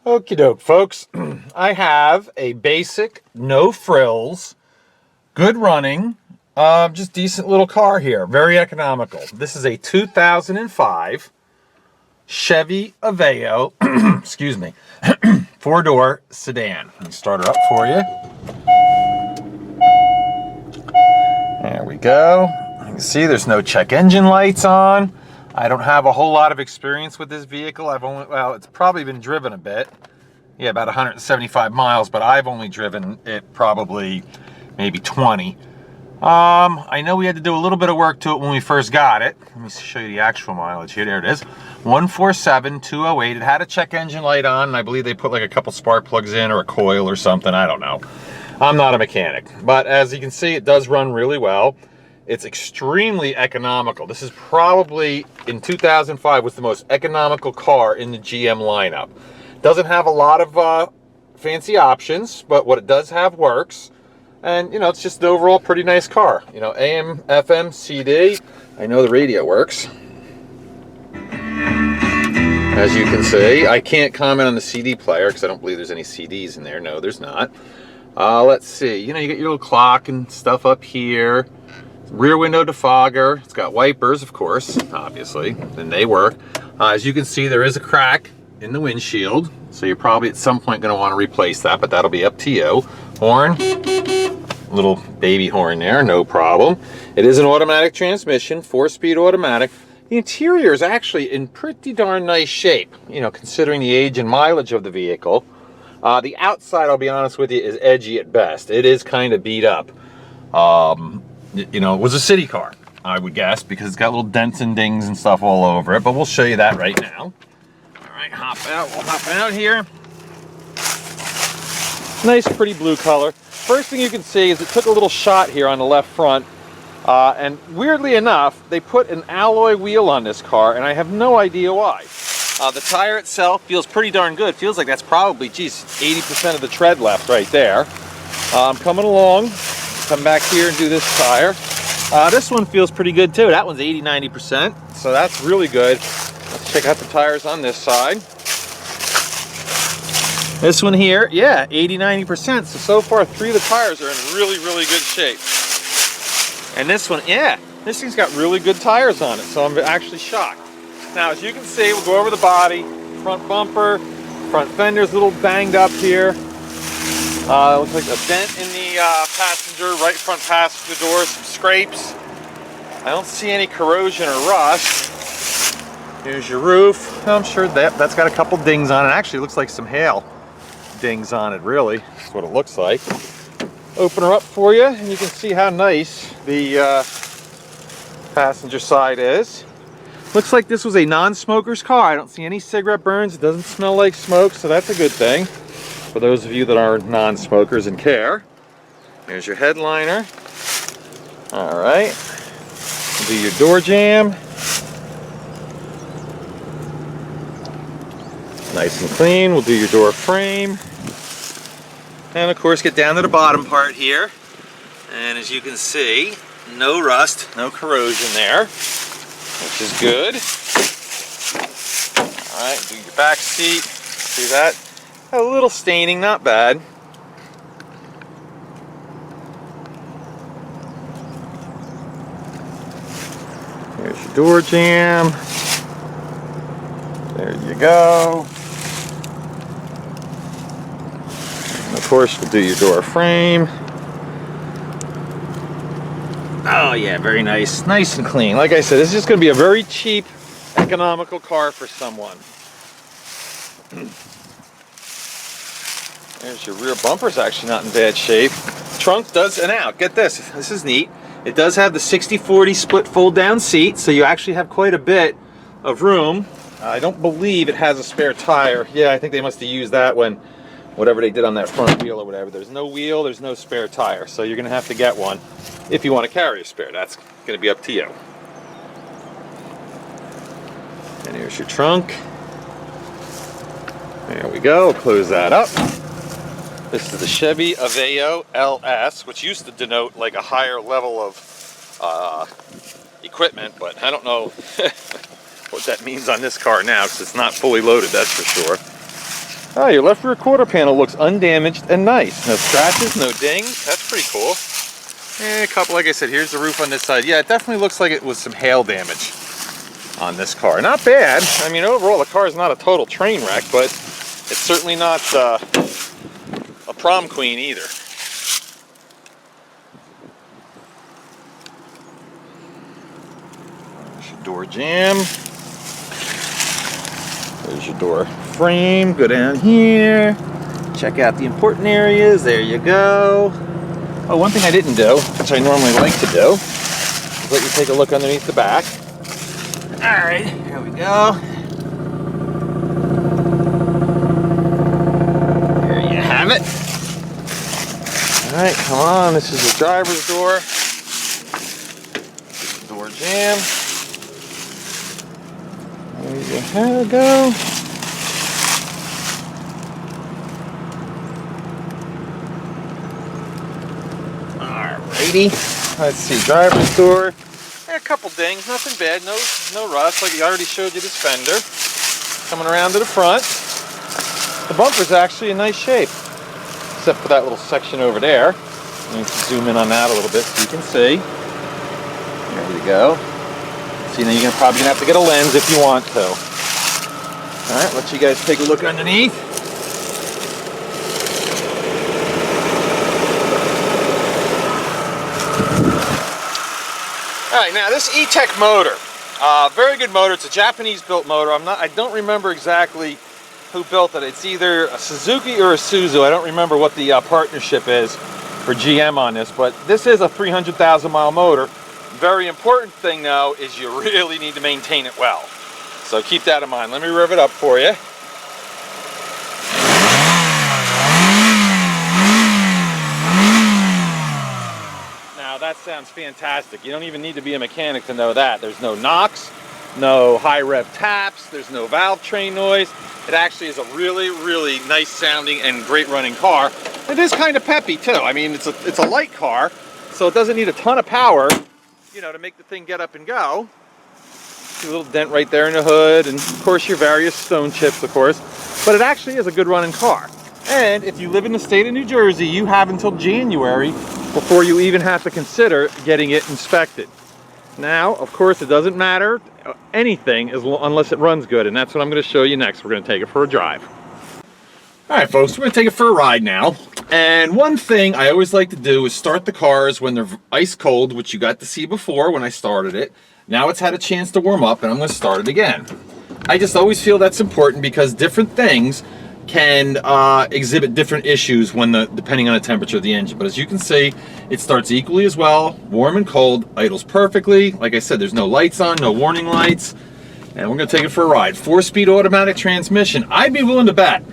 Okie doke, folks. I have a basic, no frills, good running, just decent little car here. Very economical. This is a 2005 Chevy Aveo, excuse me, 4-door sedan. Let me start her up for you. There we go. You can see there's no check engine lights on. I don't have a whole lot of experience with this vehicle. Well, it's probably been driven a bit. Yeah, about 175 miles, but I've only driven it probably maybe 20. I know we had to do a little bit of work to it when we first got it. Let me show you the actual mileage here. There it is. 147,208. It had a check engine light on, and I believe they put like a couple spark plugs in or a coil or something. I don't know. I'm not a mechanic, but as you can see, it does run really well. It's extremely economical. This is probably, in 2005, was the most economical car in the GM lineup. Doesn't have a lot of fancy options, but what it does have works. And, you know, it's just an overall pretty nice car. You know, AM, FM, CD. I know the radio works. As you can see, I can't comment on the CD player because I don't believe there's any CDs in there. No, there's not. Let's see. You know, you get your little clock and stuff up here. Rear window defogger. It's got wipers, of course, obviously, and they work. As you can see, there is a crack in the windshield, so you're probably at some point going to want to replace that, but that'll be up to you. Horn, little baby horn there, no problem. It is an automatic transmission, 4-speed automatic. The interior is actually in pretty darn nice shape, you know, considering the age and mileage of the vehicle. The outside, I'll be honest with you, is edgy at best. It is kind of beat up. You know, it was a city car, I would guess, because it's got little dents and dings and stuff all over it, but we'll show you that right now. All right, hop out. We'll hop out here. Nice, pretty blue color. First thing you can see is it took a little shot here on the left front, and weirdly enough, they put an alloy wheel on this car, and I have no idea why. The tire itself feels pretty darn good. Feels like that's probably, geez, 80% of the tread left right there. Coming along. Come back here and do this tire. This one feels pretty good too. That one's 80-90%, so that's really good. Let's check out the tires on this side. This one here, yeah, 80-90%. So far, 3 of the tires are in really, really good shape. And this one, yeah, this thing's got really good tires on it, so I'm actually shocked. Now, as you can see, we'll go over the body. Front bumper, front fender's a little banged up here. Looks like a dent in the passenger, right front passenger door, some scrapes. I don't see any corrosion or rust. Here's your roof. I'm sure that's got a couple dings on it. Actually, it looks like some hail dings on it, really. That's what it looks like. Open her up for you, and you can see how nice the passenger side is. Looks like this was a non-smoker's car. I don't see any cigarette burns. It doesn't smell like smoke, so that's a good thing for those of you that are non-smokers and care. Here's your headliner. All right. Do your door jamb. Nice and clean. We'll do your door frame. And of course, get down to the bottom part here. And as you can see, no rust, no corrosion there, which is good. All right, do your back seat. See that? A little staining, not bad. Here's your door jamb. There you go. And of course, we'll do your door frame. Oh yeah, very nice. Nice and clean. Like I said, this is just going to be a very cheap, economical car for someone. There's your rear bumper's actually not in bad shape. Trunk does, and out, get this, this is neat. It does have the 60/40 split fold down seat, so you actually have quite a bit of room. I don't believe it has a spare tire. Yeah, I think they must have used that when, whatever they did on that front wheel or whatever. There's no wheel, there's no spare tire, so you're gonna have to get one if you want to carry a spare. That's gonna be up to you. And here's your trunk. There we go, close that up. This is the Chevy Aveo LS, which used to denote like a higher level of equipment, but I don't know what that means on this car now, because it's not fully loaded, that's for sure. Oh, your left rear quarter panel looks undamaged and nice. No scratches, no dings. That's pretty cool. And a couple, like I said, here's the roof on this side. Yeah, it definitely looks like it was some hail damage on this car. Not bad. I mean, overall, the car is not a total train wreck, but it's certainly not a prom queen either. There's your door jamb. There's your door frame. Go down here. Check out the important areas. There you go. Oh, one thing I didn't do, which I normally like to do, is let you take a look underneath the back. All right, here we go. There you have it. All right, come on. This is the driver's door. Door jamb. There you go. Let's see, driver's door. Yeah, a couple dings, nothing bad, no rust. Like I already showed you this fender. Coming around to the front. The bumper's actually in nice shape, except for that little section over there. Let me zoom in on that a little bit so you can see. There we go. See, now you're probably gonna have to get a lens if you want to. All right, let you guys take a look underneath. All right, now this E-Tech motor, very good motor. It's a Japanese-built motor. I don't remember exactly who built it. It's either a Suzuki or a Isuzu. I don't remember what the partnership is for GM on this, but this is a 300,000-mile motor. Very important thing, though, is you really need to maintain it well. So keep that in mind. Let me rev it up for you. That sounds fantastic. You don't even need to be a mechanic to know that. There's no knocks, no high rev taps, there's no valve train noise. It actually is a really, really nice sounding and great running car. It is kind of peppy too. I mean, it's a light car, so it doesn't need a ton of power, you know, to make the thing get up and go. See a little dent right there in the hood, and of course your various stone chips, of course. But it actually is a good running car. And if you live in the state of New Jersey, you have until January before you even have to consider getting it inspected. Now, of course, it doesn't matter anything unless it runs good, and that's what I'm going to show you next. We're going to take it for a drive. All right, folks, we're going to take it for a ride now. And one thing I always like to do is start the cars when they're ice cold, which you got to see before when I started it. Now it's had a chance to warm up, and I'm going to start it again. I just always feel that's important because different things can exhibit different issues depending on the temperature of the engine. But as you can see, it starts equally as well, warm and cold, idles perfectly. Like I said, there's no lights on, no warning lights, and we're going to take it for a ride. 4-speed automatic transmission. I'd be willing to bet.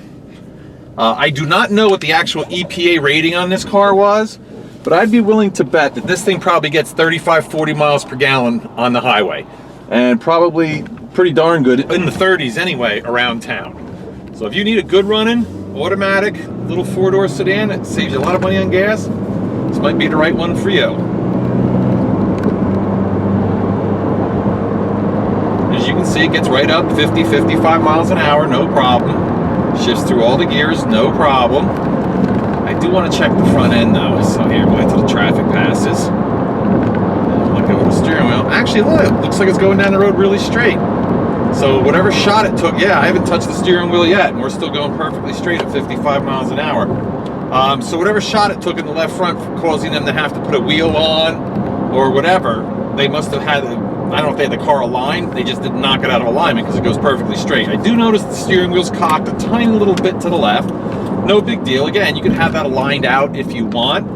I do not know what the actual EPA rating on this car was, but I'd be willing to bet that this thing probably gets 35-40 miles per gallon on the highway, and probably pretty darn good in the 30s anyway around town. So if you need a good running, automatic, little 4-door sedan that saves you a lot of money on gas, this might be the right one for you. As you can see, it gets right up 50, 55 miles an hour, no problem. Shifts through all the gears, no problem. I do want to check the front end though. So here, wait till the traffic passes. Look over the steering wheel. Actually, look, it looks like it's going down the road really straight. So whatever shot it took, yeah, I haven't touched the steering wheel yet, and we're still going perfectly straight at 55 miles an hour. So whatever shot it took in the left front causing them to have to put a wheel on or whatever, they must have had, I don't know if they had the car aligned, they just didn't knock it out of alignment because it goes perfectly straight. I do notice the steering wheel's cocked a tiny little bit to the left. No big deal. Again, you can have that aligned out if you want,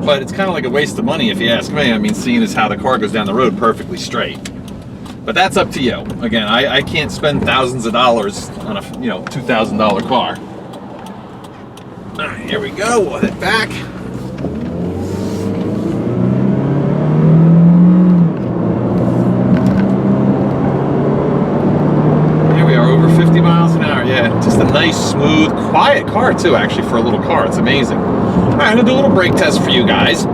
but it's kind of like a waste of money if you ask me. I mean, seeing as how the car goes down the road perfectly straight. But that's up to you. Again, I can't spend thousands of dollars on a $2,000 car. All right, here we go. We'll head back. Here we are, over 50 miles an hour. Yeah, just a nice, smooth, quiet car too, actually, for a little car. It's amazing. All right, I'm gonna do a little brake test for you guys.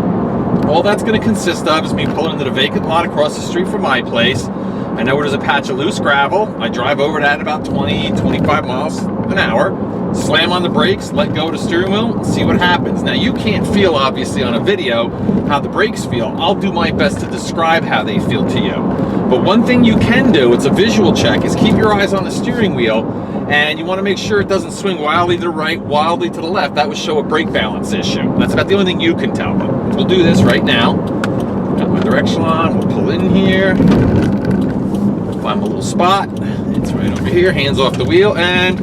All that's gonna consist of is me pulling into the vacant lot across the street from my place. I know where there's a patch of loose gravel. I drive over that at about 20, 25 miles an hour. slam on the brakes, let go of the steering wheel, and see what happens. Now you can't feel, obviously, on a video how the brakes feel. I'll do my best to describe how they feel to you. But one thing you can do, it's a visual check, is keep your eyes on the steering wheel, and you want to make sure it doesn't swing wildly to the right, wildly to the left. That would show a brake balance issue. That's about the only thing you can tell them. We'll do this right now. Got my directional on, we'll pull in here, find my little spot. It's right over here, hands off the wheel, and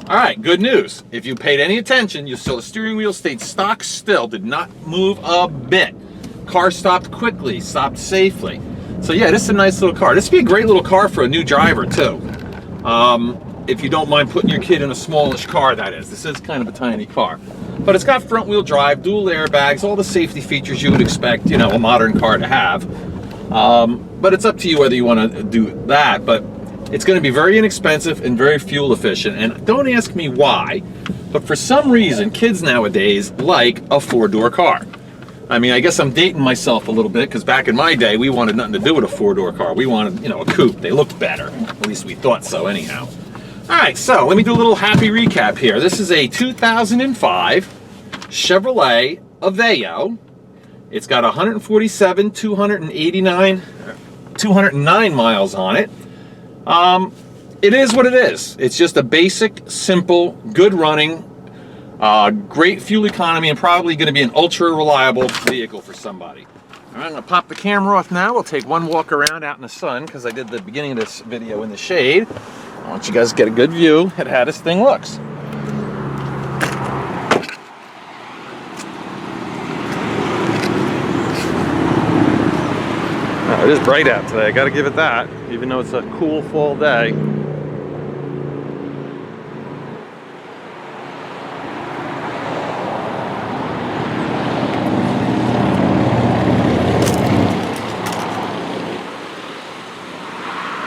all right, good news. If you paid any attention, you saw the steering wheel stayed stock still, did not move a bit. Car stopped quickly, stopped safely. So yeah, this is a nice little car. This would be a great little car for a new driver too. If you don't mind putting your kid in a smallish car, that is. This is kind of a tiny car. But it's got front wheel drive, dual airbags, all the safety features you would expect, you know, a modern car to have. But it's up to you whether you want to do that. But it's going to be very inexpensive and very fuel efficient. And don't ask me why, but for some reason, kids nowadays like a four-door car. I mean, I guess I'm dating myself a little bit, because back in my day, we wanted nothing to do with a four-door car. We wanted, you know, a coupe. They looked better. At least we thought so anyhow. All right, so let me do a little happy recap here. This is a 2005 Chevrolet Aveo. It's got 209 miles on it. It is what it is. It's just a basic, simple, good running, great fuel economy, and probably going to be an ultra reliable vehicle for somebody. All right, I'm going to pop the camera off now. We'll take one walk around out in the sun, because I did the beginning of this video in the shade. I want you guys to get a good view at how this thing looks. Oh, it is bright out today. I got to give it that, even though it's a cool fall day.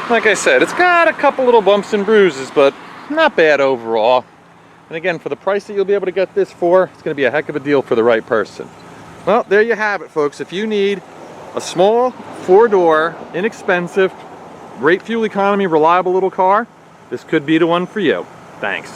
Like I said, it's got a couple little bumps and bruises, but not bad overall. And again, for the price that you'll be able to get this for, it's going to be a heck of a deal for the right person. Well, there you have it, folks. If you need a small, four-door, inexpensive, great fuel economy, reliable little car, this could be the one for you. Thanks.